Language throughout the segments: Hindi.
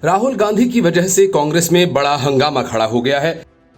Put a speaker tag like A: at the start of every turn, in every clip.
A: राहुल गांधी की वजह से कांग्रेस में बड़ा हंगामा खड़ा हो गया है।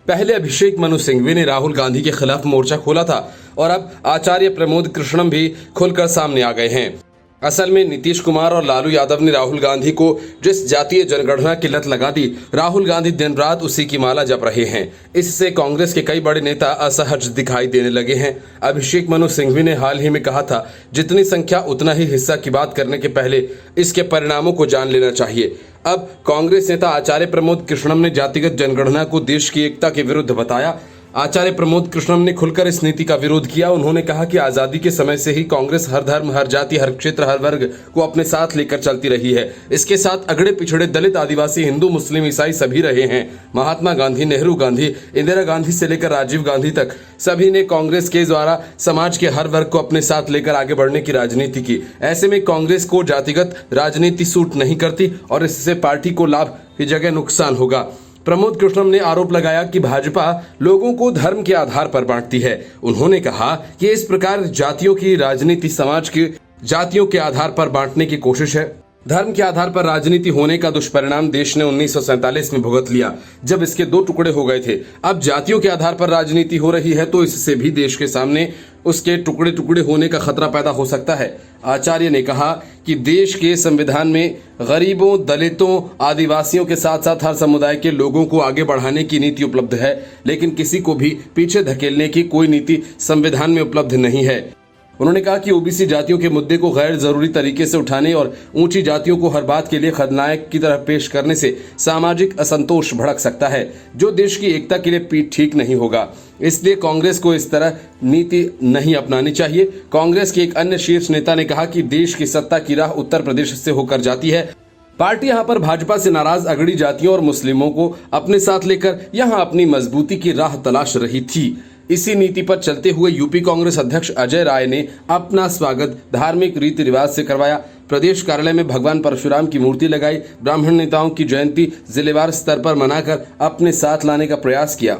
A: पहले अभिषेक मनु सिंघवी ने राहुल गांधी के खिलाफ मोर्चा खोला था और अब आचार्य प्रमोद कृष्णम भी खुलकर सामने आ गए हैं। असल में नीतीश कुमार और लालू यादव ने राहुल गांधी को जिस जातीय जनगणना की लत लगा दी, राहुल गांधी दिन रात उसी की माला जप रहे हैं। इससे कांग्रेस के कई बड़े नेता असहज दिखाई देने लगे हैं। अभिषेक मनु सिंघवी ने हाल ही में कहा था, जितनी संख्या उतना ही हिस्सा की बात करने के पहले इसके परिणामों को जान लेना चाहिए। अब कांग्रेस नेता आचार्य प्रमोद कृष्णम ने जातिगत जनगणना को देश की एकता के विरुद्ध बताया। आचार्य प्रमोद कृष्णम ने खुलकर इस नीति का विरोध किया। उन्होंने कहा कि आजादी के समय से ही कांग्रेस हर धर्म, हर जाति, हर क्षेत्र, हर वर्ग को अपने साथ लेकर चलती रही है। इसके साथ अगड़े पिछड़े, दलित, आदिवासी, हिंदू, मुस्लिम, ईसाई सभी रहे हैं। महात्मा गांधी, नेहरू गांधी, इंदिरा गांधी से लेकर राजीव गांधी तक सभी ने कांग्रेस के द्वारा समाज के हर वर्ग को अपने साथ लेकर आगे बढ़ने की राजनीति की। ऐसे में कांग्रेस को जातिगत राजनीति सूट नहीं करती और इससे पार्टी को लाभ की जगह नुकसान होगा। प्रमोद कृष्णम ने आरोप लगाया कि भाजपा लोगों को धर्म के आधार पर बांटती है। उन्होंने कहा कि इस प्रकार जातियों की राजनीति समाज की जातियों के आधार पर बांटने की कोशिश है। धर्म के आधार पर राजनीति होने का दुष्परिणाम देश ने 1947 में भुगत लिया, जब इसके दो टुकड़े हो गए थे। अब जातियों के आधार पर राजनीति हो रही है तो इससे भी देश के सामने उसके टुकड़े टुकड़े होने का खतरा पैदा हो सकता है। आचार्य ने कहा कि देश के संविधान में गरीबों, दलितों, आदिवासियों के साथ साथ हर समुदाय के लोगों को आगे बढ़ाने की नीति उपलब्ध है, लेकिन किसी को भी पीछे धकेलने की कोई नीति संविधान में उपलब्ध नहीं है। उन्होंने कहा कि ओबीसी जातियों के मुद्दे को गैर जरूरी तरीके से उठाने और ऊंची जातियों को हर बात के लिए खलनायक की तरह पेश करने से सामाजिक असंतोष भड़क सकता है, जो देश की एकता के लिए ठीक नहीं होगा। इसलिए कांग्रेस को इस तरह नीति नहीं अपनानी चाहिए। कांग्रेस के एक अन्य शीर्ष नेता ने कहा कि देश की सत्ता की राह उत्तर प्रदेश से होकर जाती है। पार्टी यहां पर भाजपा से नाराज अगड़ी जातियों और मुस्लिमों को अपने साथ लेकर यहां अपनी मजबूती की राह तलाश रही थी। इसी नीति पर चलते हुए यूपी कांग्रेस अध्यक्ष अजय राय ने अपना स्वागत धार्मिक रीति रिवाज से करवाया। प्रदेश कार्यालय में भगवान परशुराम की मूर्ति लगाई। ब्राह्मण नेताओं की जयंती जिलेवार स्तर पर मनाकर अपने साथ लाने का प्रयास किया।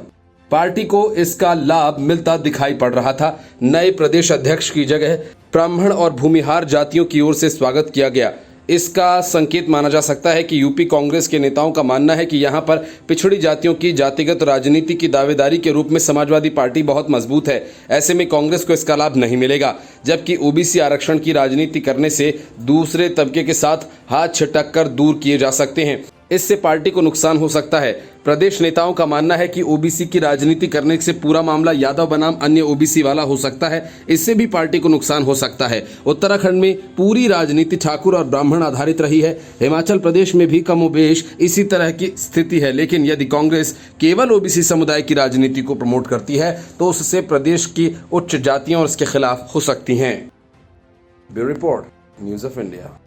A: पार्टी को इसका लाभ मिलता दिखाई पड़ रहा था। नए प्रदेश अध्यक्ष की जगह ब्राह्मण और भूमिहार जातियों की ओर से स्वागत किया गया। इसका संकेत माना जा सकता है कि यूपी कांग्रेस के नेताओं का मानना है कि यहां पर पिछड़ी जातियों की जातिगत राजनीति की दावेदारी के रूप में समाजवादी पार्टी बहुत मजबूत है। ऐसे में कांग्रेस को इसका लाभ नहीं मिलेगा, जबकि ओबीसी आरक्षण की राजनीति करने से दूसरे तबके के साथ हाथ छिटक कर दूर किए जा सकते हैं। इससे पार्टी को नुकसान हो सकता है। प्रदेश नेताओं का मानना है कि ओबीसी की राजनीति करने से पूरा मामला यादव बनाम अन्य ओबीसी वाला हो सकता है। इससे भी पार्टी को नुकसान हो सकता है। उत्तराखंड में पूरी राजनीति ठाकुर और ब्राह्मण आधारित रही है। हिमाचल प्रदेश में भी कमोबेश इसी तरह की स्थिति है। लेकिन यदि कांग्रेस केवल ओबीसी समुदाय की राजनीति को प्रमोट करती है तो उससे प्रदेश की उच्च जातियां और इसके खिलाफ हो सकती हैं। Bureau report, news of India.